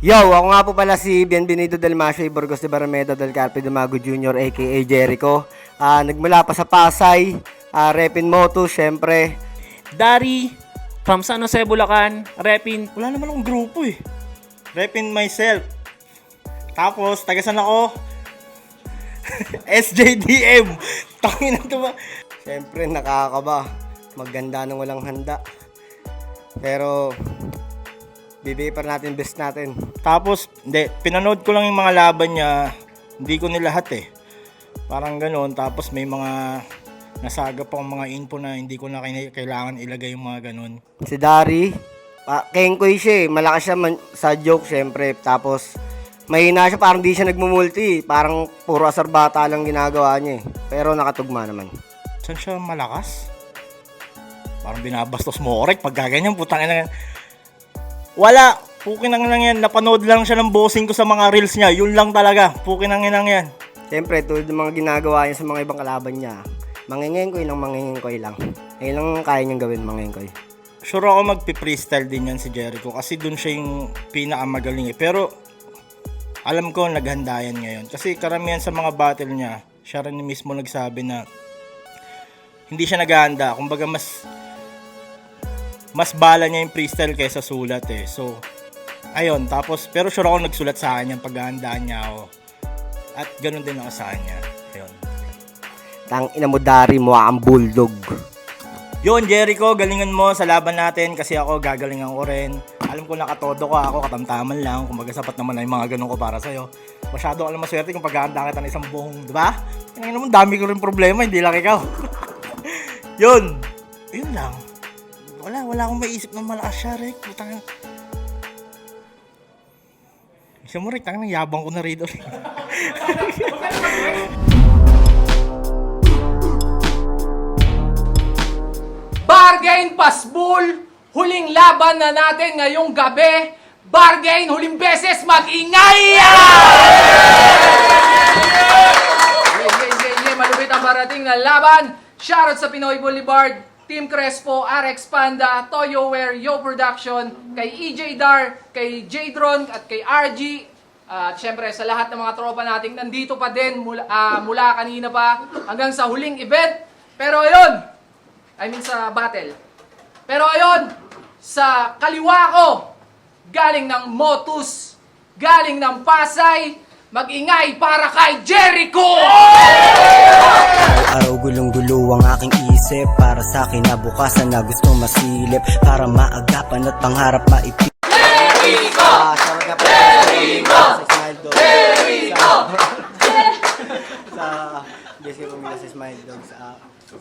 Yo, ako nga po pala si Bienvenido del Masio Burgos de Barrameda del Carpio Dumago Jr. aka Jericho. Nagmula pa sa Pasay, Repin Moto, syempre. Dari, from San Jose, Bulacan, Repin. Wala naman akong grupo eh. Repin myself. Tapos, tagasan ako. SJDM. Tangin na ito ba? Syempre, nakakaba. Maganda nang walang handa. Pero, bibigay pa natin best natin. Tapos, hindi. Pinanood ko lang yung mga laban niya. Hindi ko nilahat eh. Parang ganoon. Tapos may mga nasagap akong mga info na hindi ko na kailangan ilagay yung mga ganoon. Si Dari, kengkoy siya eh. Malakas siya sa joke syempre. Tapos, mahina siya, parang di siya nagmumulti. Parang puro asarbata lang ginagawa niya eh. Pero nakatugma naman. Saan siya malakas? Parang binabastos mo orek. Pag gaganyan, putang ina. Wala. Pukinang lang yan. Napanood lang siya ng bossing ko sa mga reels niya. Yun lang talaga. Pukinang yan. Siyempre, tulad ng mga ginagawa niya sa mga ibang kalaban niya, mangingengkoy ng mangingengkoy lang. Ayun lang kaya niyang gawin, mangingengkoy. Sure ako magpi-freestyle din yan si Jericho kasi dun siya yung pinakamagaling eh. Pero alam ko naghanda yan ngayon. Kasi karamihan sa mga battle niya, siya rin mismo nagsabi na hindi siya naghahanda. Kumbaga mas bala niya yung freestyle kaysa sulat eh. So, ayun. Tapos, pero sure ako nagsulat sa akin yung paghahandaan niya ako. At ganun din ako sa kanya. Ayun. Tang ina mo, Dari, mukha kang bulldog. Yun, Jericho, galingan mo sa laban natin kasi ako gagalingan ko rin. Alam ko nakatodo ko ako, katamtaman lang. Kumbaga sapat naman na yung mga ganun ko para sa'yo. Masyado ka lang maswerte kung paghahanda kita ng isang buong, di ba? Ngayon naman, dami ko rin problema, hindi lang ikaw. Yun lang. Wala akong maisip ng malakas siya, Rick. Putang. Siya mo, Rick, tangin, yabang ko na rito. Bargain Pasbul! Huling laban na natin ngayong gabi. Bargain, huling beses, mag-ingay! Malupit ang parating na laban. Shoutout sa Pinoy Boulevard, Team Crespo, RX Panda, Toyo Wear, Yo Production, kay EJ Dar, kay J-Dron at kay RG. At syempre sa lahat ng mga tropa nating nandito pa din mula kanina pa hanggang sa huling event. Pero ayun, sa battle. Pero ayun, sa kaliwa ko, galing ng Motus, galing ng Pasay, mag-ingay para kay Jericho! Araw gulong-gulo ang aking isip. Para sa kinabukasan na gusto masilip, para maagapan at pangarap maipit. Jericho! Jericho! Jericho! Sa Jesse Romila sa Smile Dogs,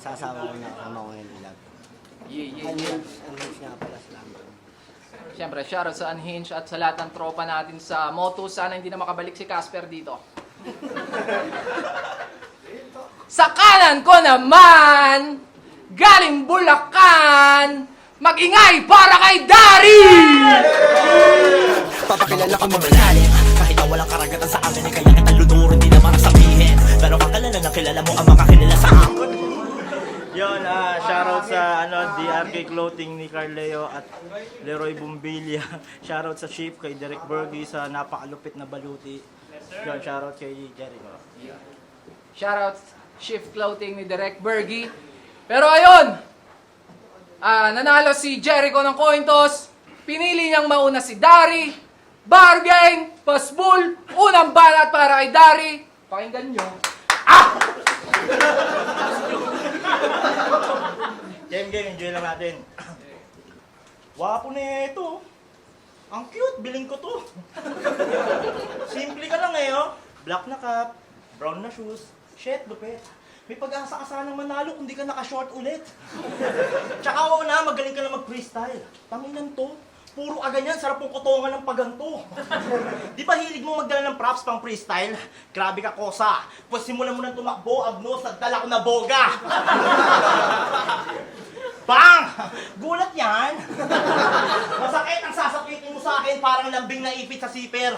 sa asawa ko na kasama ko ngayon ilag. Unhinged nga pala, salamat. Siyempre, shoutout sa Unhinged at sa lahat ng tropa natin sa Motus. Sana hindi na makabalik si Casper dito. Sa kanan ko naman, galing Bulacan, mag-ingay para kay Dari! Papakilala ko mamalalim kahit na walang karagatan sa akin ay kaya kita lunurin di naman sabihin. Pero kakilala na kilala mo ang makakilala sa akin. Yun, shoutout sa DRK Clothing ni Carleo at Leroy Bumbilya. Shoutout sa Chief kay Derek Bergie sa napakalupit na baluti. Yun, shoutout kay Jericho. Shoutout Shift Clothing ni Derek Bergie. Pero ayun, nanalo si Jericho ng coin toss. Pinili niyang mauna si Dari. Bargain, Pasbul, unang balat para kay Dari. Pakinggan nyo. Game, enjoy lang natin. Wapo na ito. Ang cute, biling ko to. Simple ka lang oh. Black na cap, brown na shoes, shit, lupit. May pag-asa ka sanang manalo kung di ka naka-short ulit. Tsaka magaling ka na mag-freestyle. Tanginan to. Puro ka ganyan, sarap pong kotongan ng paganto. Di ba hilig mo magdala ng props pang freestyle? Grabe ka, Kosa. Pues simulan mo nang tumakbo, Agnos, nagdala ko na boga. Bang! Gulat yan. Masakit ang sasakitin mo sa akin, parang lambing na ipit sa siper.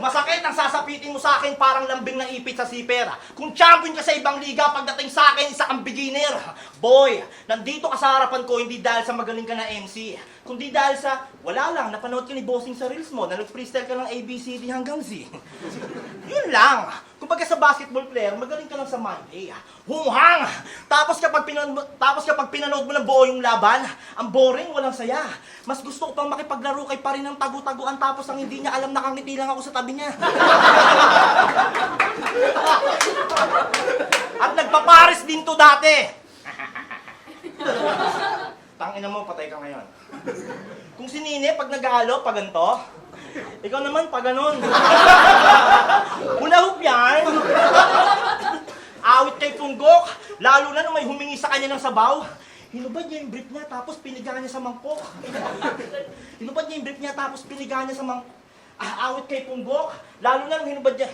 Masakit ang sasapitin mo sa akin parang lambing na ipit sa siper? Kung champion ka sa ibang liga, pagdating sa akin, isa kang beginner. Boy, nandito ka sa harapan ko hindi dahil sa magaling ka na MC, kundi dahil sa, wala lang, napanood ka ni Bossing sa reels mo, na nag-freestyle ka ng ABCD hanggang Z. Yun lang. Kumbaga sa basketball player, magaling ka lang sa Monday. Hunghang! Tapos kapag pinanood mo ng buo yung laban, ang boring, walang saya. Mas gusto ko pang makipaglaro kay pa rin ng tagu-taguan tapos ang hindi niya alam nakangiti lang ako sa tabi niya. At nagpapares din to dati. Tangina mo, patay ka ngayon. Kung si Nine, pag naghahalo, pag ganito, ikaw naman, pag ganon. Hulahop yan. Awit kay Tunggok, lalo na nung may humingi sa kanya ng sabaw. Hinubad niya yung brief niya, tapos piniga niya sa mangkok. Hinubad niya yung brief niya, tapos piniga niya sa mangkok. Awit kay Tunggok, lalo na nung hinubad niya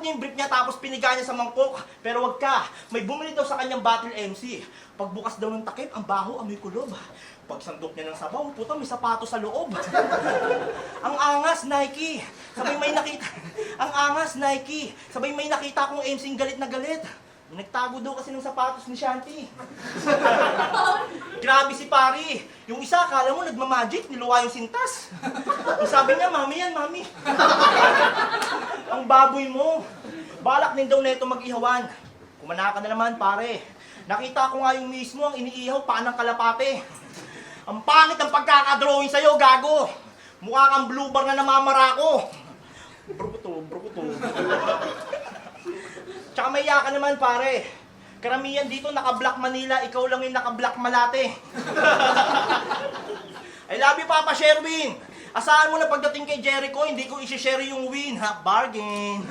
yung brief niya, tapos piniga niya sa mangkok. Pero wag ka, may bumili daw sa kanyang battle MC. Pagbukas daw ng takip, ang baho, amoy kulob. Pagsandok niya ng sabaw, puta, may sapato sa loob. Ang angas, Nike. Sabay may nakita. Ang angas, Nike. Sabay may nakita akong MC galit na galit. Nagtago daw kasi ng sapatos ni Shanti. Grabe si Pari. Yung isa, akala mo nagmamagic, niluwa yung sintas. Ang sabi niya, mami yan, mami. Ang baboy mo. Balak din daw neto mag-ihawan. Kumana ka na naman, pare. Nakita ko nga yung mismo ang iniihaw, panang kalapate. Ang pangit ang pagkakadrawing sa'yo, gago. Mukha kang blue bar na namamarako. Bruto. Tsaka may ka naman, pare. Karamihan dito naka-Black Manila, ikaw lang yung naka-Black Malate. I love you, Papa Sherwin. Asahan mo na pagdating kay Jericho, hindi ko isi-share yung win, ha? Bargain.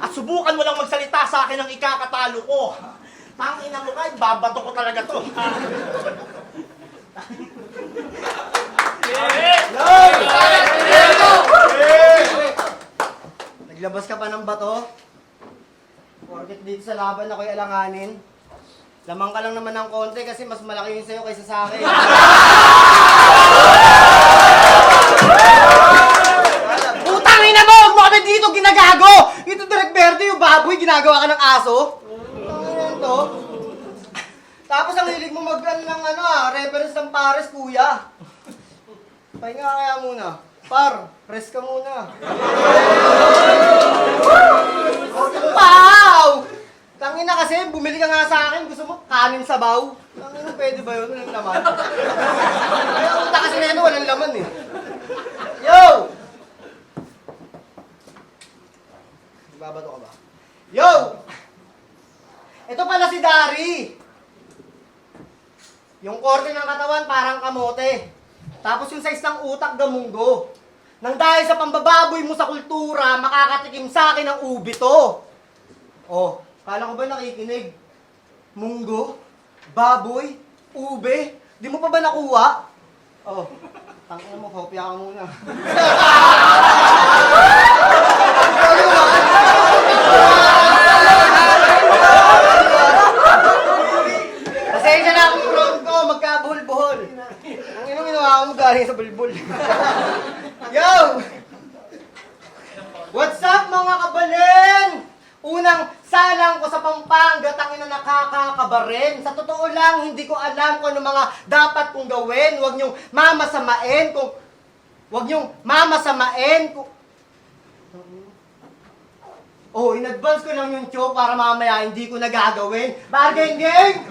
At subukan mo lang magsalita sa akin ng ikakatalo ko. Tangina mo kahit babato ko talaga to. Naglabas ka pa ng bato? Porket dito sa laban ako'y alanganin. Lamang ka lang naman ng konti kasi mas malaki yung sa'yo kaysa sa akin. Putang ina mo! Huwag mo kami dito ginagago! Ito direct verde yung baboy, ginagawa ka ng aso. Ano yan to? Tapos ang hilig mo reference ng pares, kuya. Pahinga kaya muna. Par, rest ka muna. Wow! Tangina kasi, bumili ka nga sa akin, gusto mo kanin sabaw. Tangina, pwede ba yun? Walang laman. Kaya utak kasi na walang laman eh. Yo! Babato ka ba? Yo! Ito pala si Dari. Yung korte ng katawan parang kamote. Tapos yung size ng utak gamunggo. Nang dahil sa pambababoy mo sa kultura, makakatikim sa akin ng ubi to. Oh, kala ko ba nakikinig? Munggo, baboy, ube, di mo pa ba nakuha? Oh, tangina mo, kopya ka muna. Pasensya na akong front ko, magkabuhol-buhol. Ang inong ginawa mo galing sa bulbul. Yo! What's up mga kabalin? Unang salang ko sa Pampanga, tangina nakakakabarin. Sa totoo lang, hindi ko alam kung ano mga dapat kong gawin. Huwag niyong mamasamain kung... Oh, in advance ko lang yung choke para mamaya hindi ko nagagawin. Bargain gang!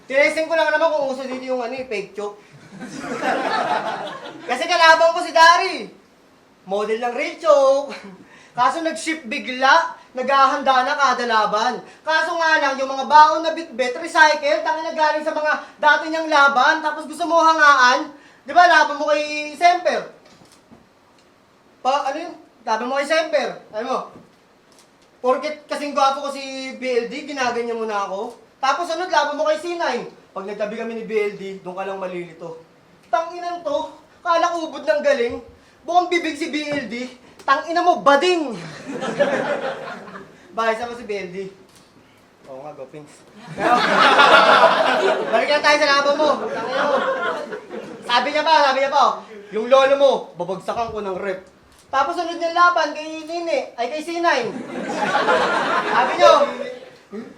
Tinesting ko lang naman kung uso dito yung fake choke. Kasi kalaban ko si Dari. Model ng real choke. Kaso nag-ship bigla, naghahanda na kada laban. Kaso nga lang, yung mga baon na bit-bit, recycle, tangin na galing sa mga dati niyang laban, tapos gusto mo hangaan. Di ba, laban mo kay Semper? Laban mo kay Semper. Ano mo? Porket kasing gwapo ko si BLD, ginaganyan mo na ako. Tapos laban mo kay C9. Pag nagtabi kami ni BLD, doon ka lang malilito. Tanginan to, kala ko ubod ng galing. Bukang bibig si BLD, tangina mo, bading! Bakit sama si BLD? Oo nga, go Pinks. Pero, balik lang tayo sa laban mo. Tangina mo. Sabi niya pa, Yung lolo mo, babagsakan ko ng rep. Tapos sunod niyang laban kay kay C9. Sabi niyo,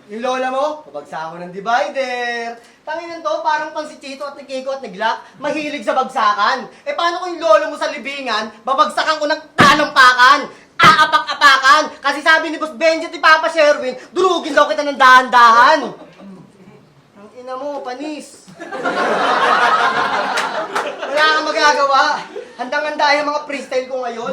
yung lola mo, babagsakan ko ng divider. Tangin to, parang pang si Chito at ni Kiko at ni Glock, mahilig sa bagsakan. Eh paano kung yung lolo mo sa libingan, babagsakan ko ng tanampakan, aapak-apakan. Kasi sabi ni Boss Benji at ni Papa Sherwin, durugin daw kita ng dahan-dahan. Ang ina mo, panis. Wala kang magagawa. Handang-handa yung mga freestyle ko ngayon.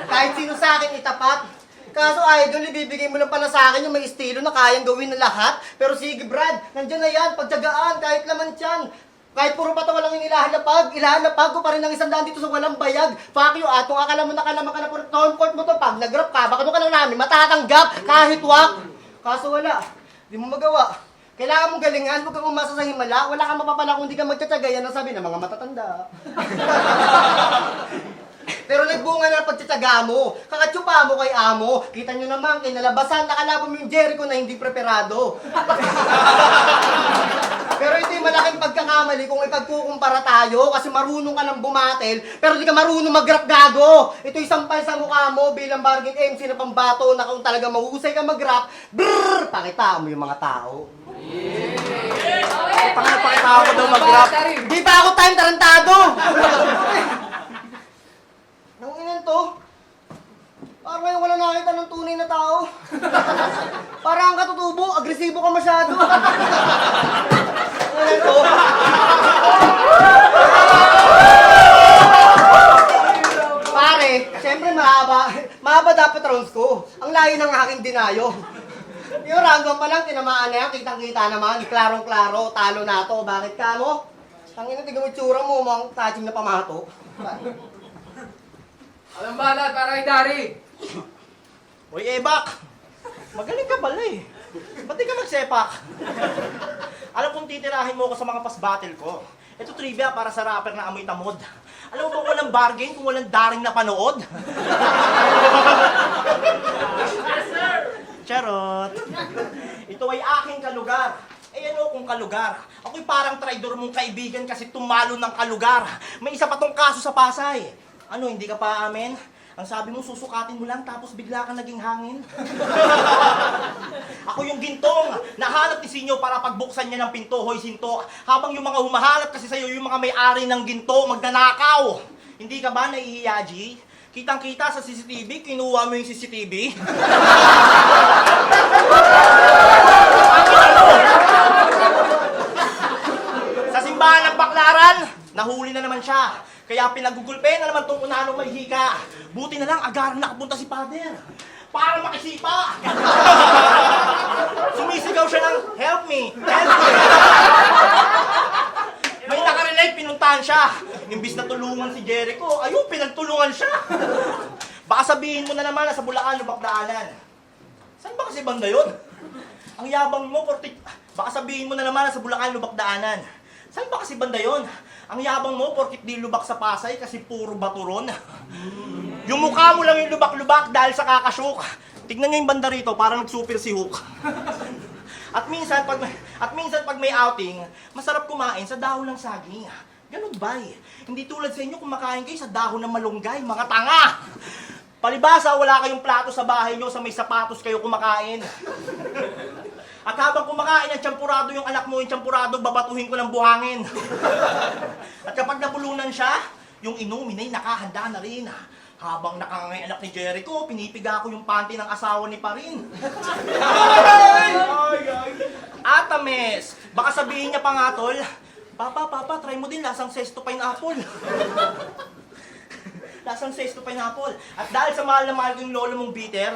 Kahit sino sa akin itapat. Kaso idol, ibibigay mo lang pala sa akin yung may estilo na kayang gawin na lahat. Pero sige Brad, nandiyan na yan, pagtyagaan, kahit laman tiyan. Kahit puro pata walang ilahalapag ko pa rin ng 100 dito sa walang bayag. Fuck you, atong akala mo nakalaman ka na puro comfort mo to. Pag nag-rap ka, baka doon ka lang namin matatanggap kahit wak. Kaso wala, di mo magawa. Kailangan mong galingan, huwag kang umasa sa himala. Wala kang mapapala kung di ka magtsatsaga. Yan ang sabi ng mga matatanda. Pero nagbunga na ang pagtsatsaga mo. Kakatsupa mo kay amo. Kita nyo naman, kinalabasan, nakalaban mo yung Jericho na hindi preparado. Pero ito yung malaking pagkakamali kung ipagkukumpara tayo kasi marunong ka ng bumatel, pero di ka marunong mag-rap gago. Ito yung sampal sa mukha mo bilang bargain MC na pambato na kung talaga mahusay ka mag-rap, brrrr, pakita mo yung mga tao. Pakita ako daw mag-rap. Di pa ako time tarantado! Nang inan to, parang ngayon wala nakita ng tunay na tao. Parang ang katutubo, agresibo ka masyado. Inan to. Pare, siyempre mahaba dapat rounds ko. Ang layo ng aking dinayo. Yung random pa lang, tinamaan na yan, kitang-kita naman, klarong-klaro, talo na to. Bakit ka mo? Tangina, tignan mo yung tsura mo, mga touching na pamato. Alam ba para kay Dari? Uy, Ebak! Magaling ka pala eh. Ba't di ka magsepak? Alam kong titirahin mo ako sa mga pas-battle ko. Ito trivia para sa rapper na amoy tamod. Alam mo ba walang bargain kung walang daring na panood? Charot! Ito ay aking kalugar. Eh ano kung kalugar? Ako'y parang traidor mong kaibigan kasi tumalo ng kalugar. May isa pa tong kaso sa Pasay. Ano, hindi ka pa amin? Ang sabi mo, susukatin mo lang tapos bigla ka naging hangin. Ako yung gintong, nahanap ni Sinyo para pagbuksan niya ng pinto, hoy sinto. Habang yung mga humahanap kasi sa'yo, yung mga may-ari ng ginto, magnanakaw. Hindi ka ba nahihiya, G? Kitang-kita sa CCTV, kinuha mo yung CCTV. Sa simbahan ng Baklaran, nahuli na naman siya. Kaya pinagugulpe na naman itong unanong may hika. Buti na lang, agaran nakapunta si Father. Para makisipa. Sumisigaw siya ng, help me, help me. May nakarelate, pinuntahan siya. Imbis na tulungan si Jericho, ayun, pinagtulungan siya. Baka sabihin mo na naman na sa Bulacan, Lubak-Daanan. Saan ba kasi banda yun? Ang yabang mo, baka sabihin mo na naman na sa Bulacan, Lubak-Daanan. Saan ba kasi banda yun? Ang yabang mo, porkit di lubak sa Pasay kasi puro baturon. Yung mukha mo lang yung lubak-lubak dahil sa kakashook. Tignan niyo yung banda rito, parang nag-super si Hook. At minsan pag may outing, masarap kumain sa dahon ng saging. Ganun ba eh? Hindi tulad sa inyo kumakain kayo sa dahon ng malunggay, mga tanga! Palibasa, wala kayong plato sa bahay nyo, sa may sapatos kayo kumakain. At habang kumakain ng tsampurado yung anak mo, yung tsampurado, babatuhin ko ng buhangin. At kapag nabulunan siya, yung inumin ay nakahanda na rin. Habang nakangay anak ni Jericho, pinipiga ko yung panty ng asawa ni Parin. Atames! Baka sabihin niya pa nga, tol, Papa, try mo din lasang sesto pineapple. Lasang sesto pineapple. At dahil sa mahal na mahal ko yung lolo mong bitter,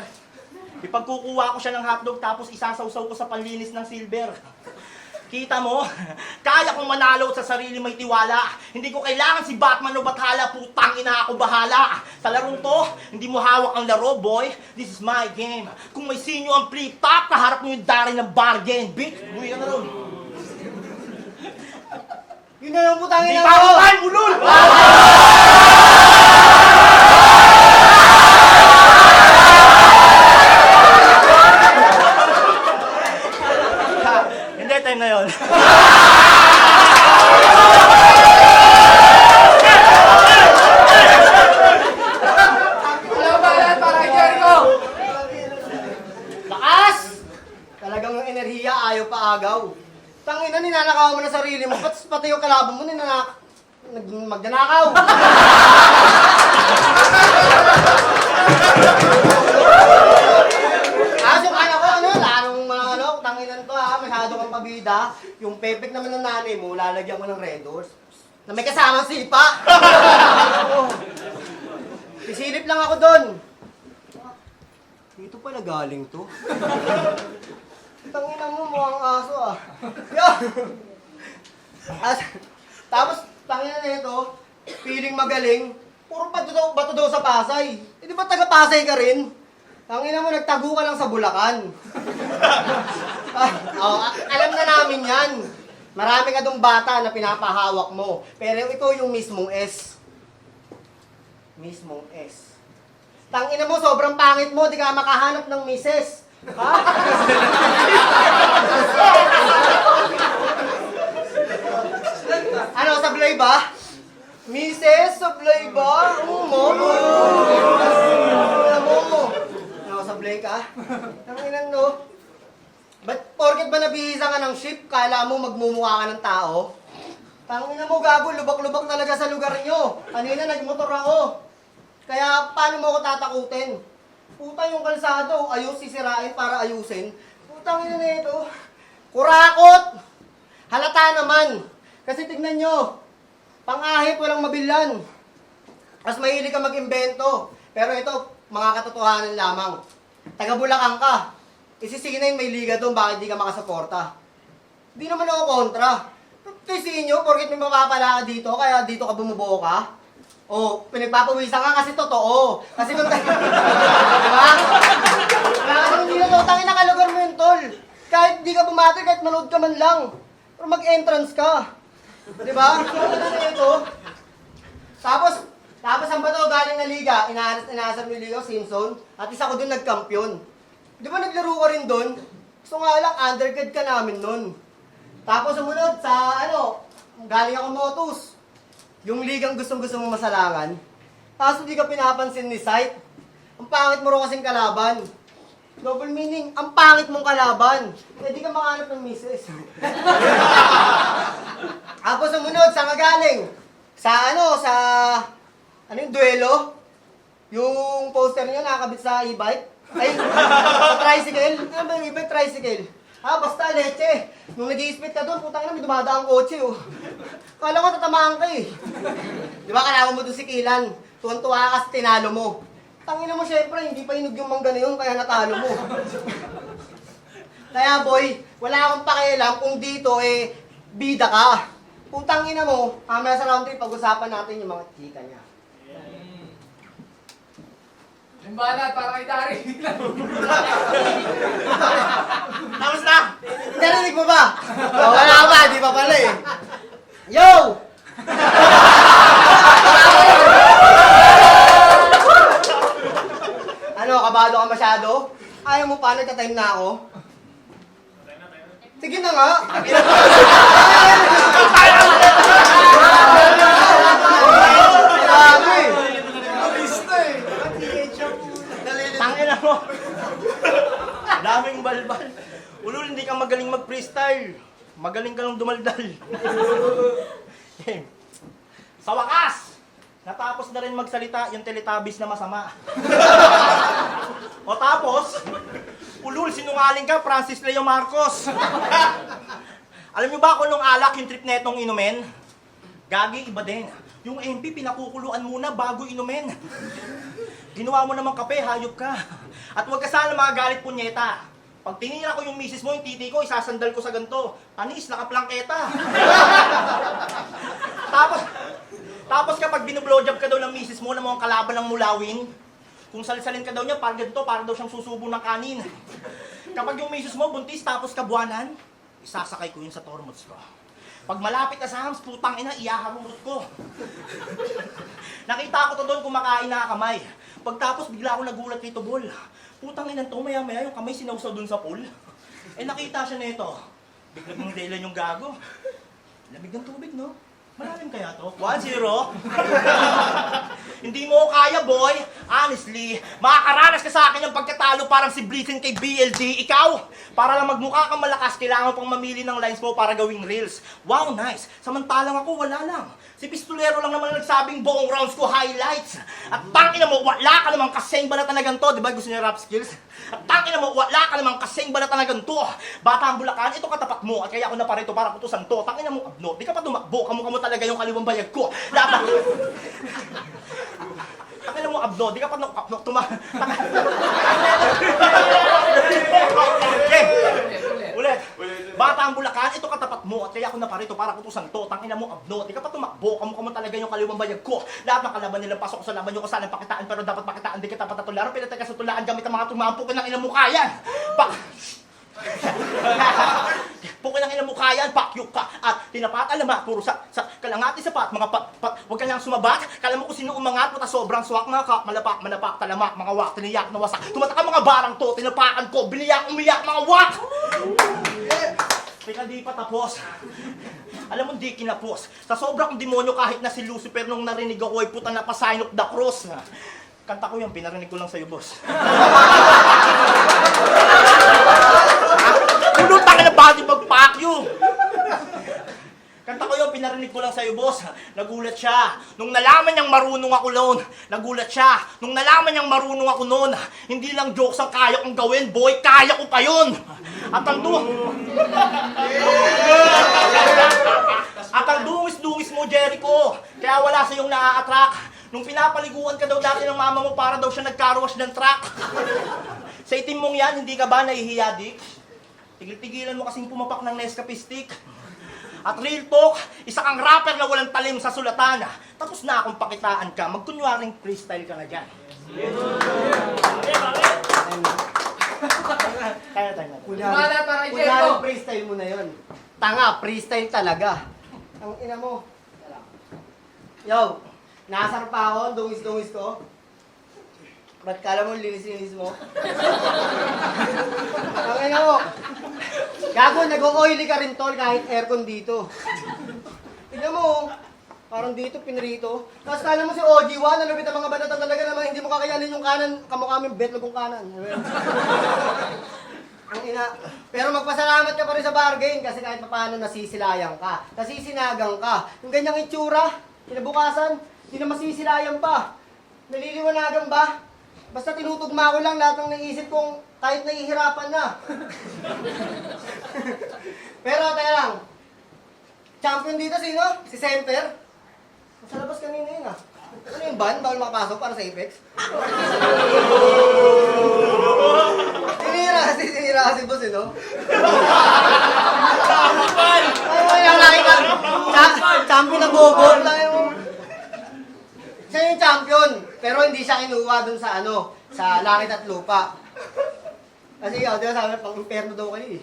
ipagkukuha ko siya ng hotdog tapos isasawsaw ko sa panlinis ng silver. Kita mo? Kaya kong manalo sa sarili may tiwala. Hindi ko kailangan si Batman o Bathala, putang ina ako bahala. Sa larong to, hindi mo hawak ang laro, boy. This is my game. Kung may sinyo ang flip top, kaharap mo yung daring ng bargain. Bitch, buwi ka na ron. Yun na lang putangin Hindi na pa ako ako! time, ulul! Hindi, time na yun. paagaw. Tangina, ninanakaw mo na sarili mo, pati yung kalaban mo, magdanakaw. Yung lalong mga tanginan to ha, masyado kang pabida. Yung pepek naman ng nanay mo, lalagyan mo ng Red Horse. Na may kasamang sipa. Isilip lang ako doon. Dito pala galing to. Tangina mo, mukhang aso ah. Tapos, tangina na ito, feeling magaling, puro bato daw sa Pasay. Eh di ba taga Pasay ka rin? Tangina mo, nagtago ka lang sa Bulacan. Alam na namin yan. Marami ka dong bata na pinapahawak mo. Pero ito yung mismong S. Mismong S. Tangina mo, sobrang pangit mo, di ka makahanap ng misis. Ha? Ano, sablay ba? Misis, sablay ba? Oo mo. Alam mo. Ano, sablay ka? Tanginan no. Porket ba nabihisa ka ng ship, kala mo magmumukha ka ng tao? Tangina mo, gago, lubak-lubak talaga sa lugar nyo. Kanina nagmotor ako. Kaya paano mo ako tatakutin? Puta yung kalsado, ayos sisirain para ayusin. Putang ina na ito. Kurakot! Halata naman. Kasi tignan nyo, pang-ahit walang mabilan. Mas mahilig ka mag-imbento. Pero ito, mga katotohanan lamang. Taga Bulacan ka. Isisinayin may liga doon, bakit di ka makasuporta? Di naman ako kontra. Kasi inyo, porket may mapapala ka dito, kaya dito ka bumubuo ka. Oh, pinagpapawisan ka kasi totoo. Kasi nung tayo, diba? Kaya hindi na to, tangin nakalugar mo yun, tol. Kahit di ka bumati, kahit manood ka man lang. Pero mag-entrance ka. Diba? Ano na ito? Tapos ang bato galing na liga, inaasar mo yung liga, Simpson, at isa ko dun nagkampiyon. Di ba naglaro ka rin dun? Gusto nga lang, undergrad ka namin nun. Tapos sumunod sa, galing ako Motus. Yung ligang gustong-gusto mong masalangan. Tapos hindi ka pinapansin ni Sight. Ang pangit mo rin kasing kalaban. Double meaning, ang pangit mong kalaban. Eh di ka makahanap ng misis. Tapos sumunod, saan ka galing? Ano yung duelo? Yung poster niya nakakabit sa e-bike? Ay, sa tricycle? Ano ba yung e-bike tricycle? Basta leche. Nung nag-i-spit ka doon, putang ina, may dumadaang kotse, oh. Kala ko tatamaan ka eh. Di ba kailangan mo doon si Kilan? Tuwan-tuwa ka kasi tinalo mo. Tangina mo syempre, hindi pa inog yung mangga na yun, kaya natalo mo. Kaya boy, wala akong pakialam kung dito bida ka. Putang ina mo, mamaya sa round 3, pag-usapan natin yung mga chika niya. Yung banat, para kay Dari. Tapos na! Narinig mo ba? Wala ka ba? Di pa pala eh. Yo! Ano, kabado ka masyado? Ayaw mo pa, nagka-time na ako? Sige na nga. Grabe. Tangina mo! Daming balbal. Ulul, hindi ka magaling mag-freestyle. Magaling ka lang dumaldal. Sa wakas, natapos na rin magsalita yung Teletubbies na masama. O tapos, ulul, sinungaling ka, Francis Leo Marcos. Alam niyo ba kung nung alak yung trip netong inumin? Gagi, iba din. Yung MP, pinakukuluan muna bago inumin. Ginawa mo namang kape, hayop ka. At huwag ka sana magagalit, punyeta. Pag tinira ko yung misis mo, yung titi ko, isasandal ko sa ganito. Panis, nakaplangketa. Tapos kapag binoblowjob ka daw ng misis mo na mga kalaban ng mulawin, kung salsalin ka daw niya, parang ganito, parang daw siyang susubo ng kanin. Kapag yung misis mo, buntis, tapos kabuanan, isasakay ko yun sa tormods ko. Pag malapit na sa hams, putang ina, iyahamurot ko. Nakita ko to doon kumakain na kamay. Pagtapos, bigla ako nagulat kay Tubol. Putang ina to, maya-maya yung kamay sinawsaw doon sa pool. Nakita siya nito. Biglang dahilan yung gago. Lamig ng tubig, no? Malalim kaya to? 1-0? Hindi mo ko kaya, boy. Honestly, makakaranas ka sa akin ng pagkatalo parang si Blitzen kay BLD. Ikaw, para lang magmukha kang malakas, kailangan mo pang mamili ng lines mo para gawing reels. Wow, nice. Samantalang ako, wala lang. Si Pistolero lang naman ang nagsabing buong rounds ko highlights. At tangina mo, wala ka namang kasing balata na ganito. Di ba gusto niya rap skills? At tangina mo, wala ka namang kasing balata na ganito. Bata ang Bulacan, ito katapat mo. At kaya ako na parito para kutusan to. Tangina mo, abno. Di ka pa tumakbo. Kamukha mo talaga yung kaliwang bayag ko. Lahat Tangina mo, abno. Di ka pa Ulit. Bata ang Bulacan, ito katapat mo. At kaya ako na parito para kutusan to. Tangina mo, abno. Di ka pa tumakbo. Kamukha mo talaga yung kaliwang bayag ko. Lahat ng kalaban nilang pasok sa laban yung kasalang pakitaan. Pero dapat pakitaan, di kita patatularan. Pinatay ka sa tulaan gamit ang mga tumampo ka ng ina mo kayan. Pukin ang ina mo kayan, pakyuk ka. At tinapat alamat, puro sa kalangati sapat. Mga huwag ka lang sumabat. Kala mo kung sino umangat, mata sobrang swak. Mga kap, manapak, talamak. Mga wak, tiniyak, nawasak. Tumatak ang mga barang to, tinapakan ko. Biniyak, umiyak, mga wak. Teka, di pa tapos. Alam mo, di kinapos. Sa sobrang demonyo kahit na si Lucifer nung narinig ako ay puta na pa sign of the cross. Kanta ko yan, pinarinig ko lang sa'yo, boss. Pulot ka na ba di mag-vacuum? Kanta ko yun, pinarinig ko lang sa'yo, boss. Nagulat siya. Nung nalaman niyang marunong ako noon, nagulat siya. Nung nalaman niyang marunong ako noon, hindi lang jokes ang kaya kong gawin, boy, kaya ko pa yun. At ang dungis-dungis mo, Jericho. Kaya wala sa iyong naa-attract. Nung pinapaliguan ka daw dati ng mama mo para daw siya nagkarwash ng truck. Sa itim mong yan, hindi ka ba nahihiya, Dick? Tigil-tigilan mo kasing pumapak ng Nescafe stick. At real talk, isa kang rapper na walang talim sa sulatan. Tapos na akong pakitaan ka, magkunwaring freestyle ka na dyan. Kaya tayo natin. Wala para kay Jericho. Kunyaring freestyle mo na yun. Tanga, freestyle talaga. Ang ina mo. Yo, nasar pa ako, dungis-dungis ko. Ba't kala mo linis-linis mo? Ang ina mo. Gago, nag-oily ka rin tol kahit aircon dito. Tignan mo, parang dito pinrito. Tapos kala mo si OG1, nalupit ang mga banatan talaga naman hindi mo kakayanin yung kanan, kamukha mo yung betlog kong kanan. Ang ina. Pero magpasalamat ka pa rin sa bargain kasi kahit paano nasisilayan ka. Nasisinagang ka. Yung ganyang itsura, kinabukasan, hindi na masisilayan pa. Naliliwanagan ba? Basta tinutugma ko lang lahat ng naisip kong kahit nahihirapan na. Pero teka lang, champion dito sino? Si Semper? Sa labas kanina yun ah. Ano yung ban? Bawal makapasok para sa Apex? Sinira kasi boss eh, no? Ay, ang laki ka. Champion na bobo. Siya yung champion, pero hindi siya kinuha dun sa ano, sa langit at lupa. Kasi ikaw, di ba sabi, pang-imperno daw kayo eh.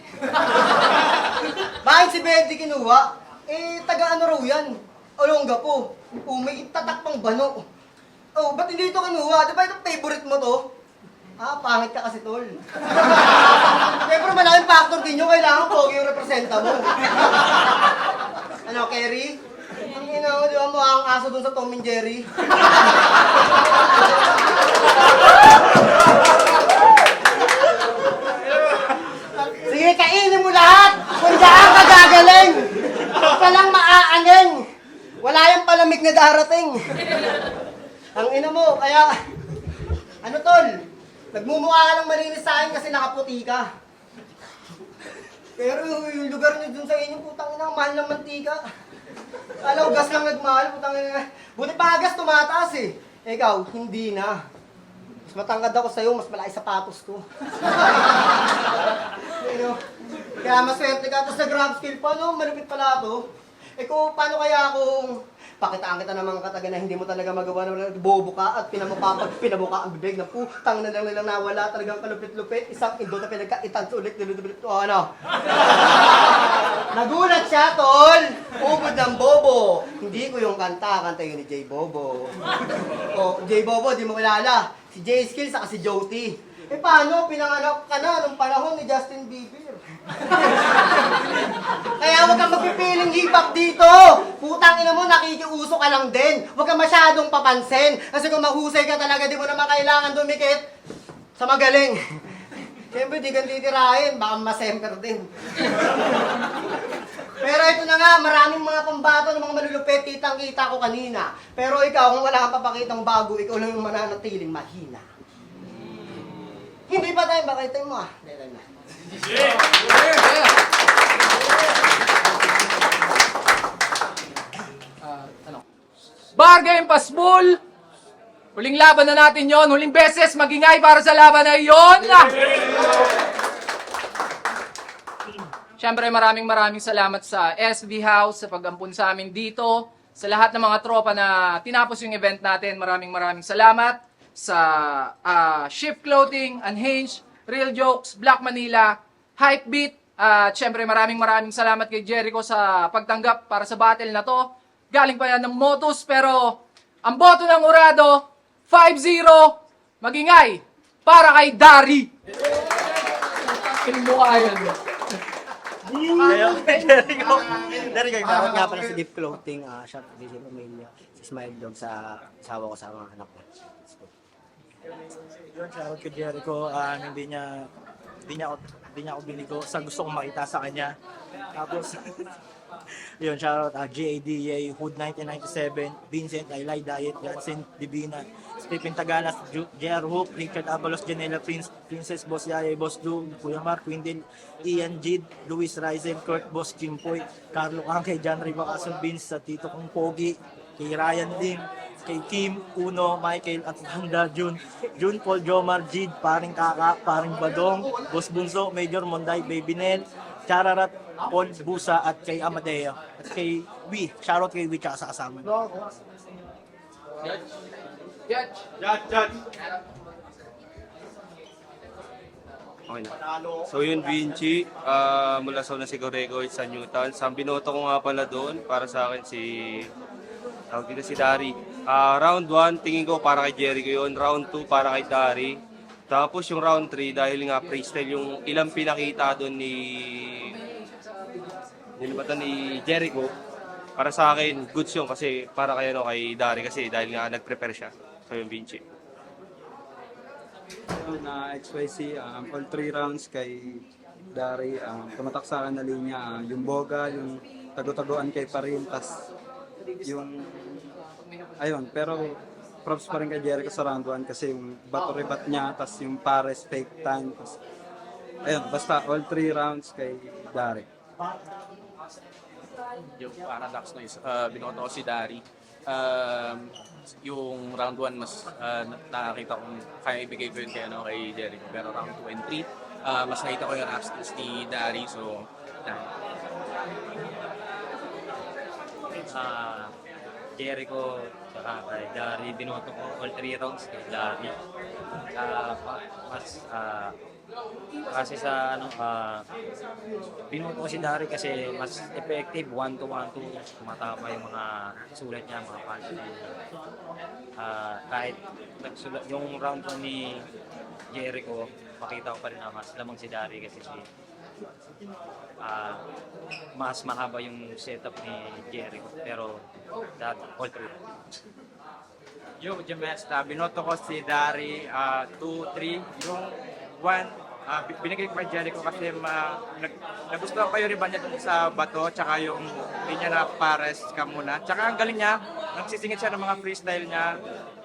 Bakit si Bendy kinuha? Eh, taga ano raw yan? Olongga po. May tatak pang bano. Oh, ba't hindi ito kinuha? Di ba ito favorite mo to? Ah, pangit ka kasi tol. Siyempre malaking factor din nyo, kailangan pogi yung representa mo. Ano, Kerry? Ang ina mo, di ba mukha ang aso dun sa Tom and Jerry? Sige, kainin mo lahat! Kung daan ka gagaling! Huwag ka lang maaaning! Wala yung palamig na darating! Ang ina mo, kaya... Ano tol? Nagmumukha ka lang malinis sa akin kasi nakaputi ka. Pero yung lugar niyo dun sa inyo, putang ina, mahal ng mantika. Alaw, gas lang nagmahal, putang ina. Buti pa gas tumataas eh. Ikaw, hindi na. Mas matangkad ako sa'yo, mas malaki sapatos ko. Kaya maswerte ka, tapos nag-grab skill pa, no? Malupit pala to. Eh kung paano kaya kung pakitaan kita ng mga kataga na hindi mo talaga magawa na bobo ka at pinabuka ang bibig na putang na lang nilang nawala talagang kalupit-lupit. Isang indo na pinagkaitan ulit. O ano? Nagulat siya, tol! Ubod ng bobo. Hindi ko yung kanta yun ni J. Bobo. O, J. Bobo, di mo kilala. Si J. Skill saka si Joti. Eh paano? Pinanganak ka na nung panahon ni Justin Bieber. Kaya huwag kang magpipiling hip-hop dito! Putang ina mo, nakikiuso ka lang din. Huwag ka masyadong papansin. Kasi kung mahusay ka talaga, di mo naman kailangan dumikit sa magaling. Siyempre, di kang titirahin. Baka masemper din. Pero ito na nga, maraming mga pambato ng mga malulupit, kitang-kita ko kanina. Pero ikaw, kung wala kang papakitang bago, ikaw lang yung mananatiling mahina. Hindi pa tayo, baka ito mo ah. Hindi tayo na. Bar Game Pasbul! Huling laban na natin yon, huling beses magingay para sa laban na yon. Siyempre maraming salamat sa SB House sa pag-ampun sa amin dito. Sa lahat ng mga tropa na tinapos yung event natin, maraming salamat. Sa Shift Clothing, Unhinged, Real Jokes, Black Manila, Hypebeat. At siyempre maraming salamat kay Jericho sa pagtanggap para sa battle na to. Galing pa yan ng Motus, pero ang boto ng Urado, 5-0, magingay para kay Dari. Pinmukha yan. Jericho. Shoutout nga pala sa Deep Clothing, shoutout din si Pamilya, si Smile Dog, sa asawa ko, sa mga anak ko. Yun, shoutout kay Jericho. Hindi niya ako binigo sa gusto kong makita sa kanya. Tapos, yun, shoutout GADA, Hood 1997, Vincent, Aylay Diet, Godsend Divina, Stephen Tagalas, JR Hoop, Richard Avalos, Janela Prince, Princess Boss Yaya, Boss Doug, Kuya Mark, Windel, Ian Jid, Luis Rizel, Kurt Boss Kimpoy, Carlo Angke, John Rivacason, Vince, sa Tito Kong Pogi, kay Ryan Lim, kay Kim, Uno, Michael, at Handa, Jun, Paul, Jomar, Jid, Paring Kaka, Paring Badong, Boss Bunso, Major Monday, Baby Nel, Chararat, Paul Busa, at kay Amadeo, at kay Wee, shoutout kay Wee, tsaka sa kasama. Okay na. So yun, Vinci, mula sa una Siguro Records sa Newtown. Ang binoto ko nga pala doon, para sa akin tawag dito si Dari. Round 1, tingin ko para kay Jericho yun. Round 2, para kay Dari. Tapos yung round 3, dahil nga freestyle yung ilang pinakita doon ni Jericho. Para sa akin, goods yun kasi para kay Dari kasi dahil nga nag-prepare siya. So yung Vinci. Na XYZ, all 3 rounds kay Dari, tumatak sa akin na linya, yung boga, yung tago-taguan kay Parin, tas yung ayun, pero props pa rin kay Jericho sa round 1 kasi yung bato rebat niya, tas yung pares fake time, tas ayun, basta all 3 rounds kay Dari. Yung Paradox Noise, binoto ko si Dari. Yung round 1 mas nakakita kong kaya ibigay ko yun kay Jericho. Pero round 2 and 3, mas nakita ko yung rap skills ni Dari. So, Jericho tsaka kay Dari, binoto ko all 3 rounds kay Dari. Kasi sa binoto ko si Dari kasi mas effective 1-to-1-2, tumatama yung mga sulat niya, mga punchline. Kahit nagsulat yung round 1 ni Jericho, makita ko pa rin na mas lamang si Dari kasi mas mahaba yung setup ni Jericho, pero all 3. yung Jamesta, binoto ko si Dari 2-3. Yung 1, binigay ko kay Jericho kasi nagustuhan ko yung riba niya dun sa bato, tsaka yung linya na pares ka muna. Tsaka ang galing niya, nagsisingit siya ng mga freestyle niya.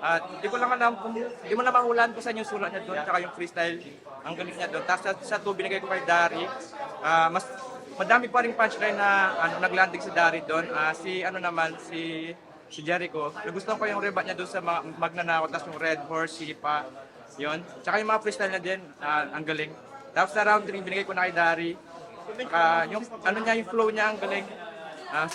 At di ko lang alam kung, di mo na mahulaan kung saan yung sulat niya doon, tsaka yung freestyle, ang galing niya doon. Tapos sa 2, binigay ko kay Dari. Mas madami pa rin punchline na naglanding si Dari doon. Si Jericho, nagustuhan ko yung riba niya doon sa magnanakaw, tapos yung Red Horse, Sipa, yun. Tsaka yung mga freestyle na din, ang galing. Tapos sa round 3, binigay ko na kay Dari. Yung flow niya, ang galing.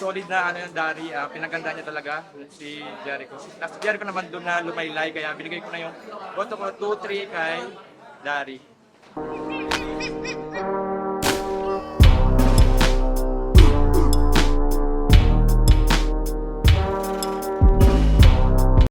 Solid na yung Dari, pinaganda niya talaga si Jericho. Tapos si Jericho naman doon na lumaylay, kaya binigay ko na yung boto ko 2-3 kay Dari.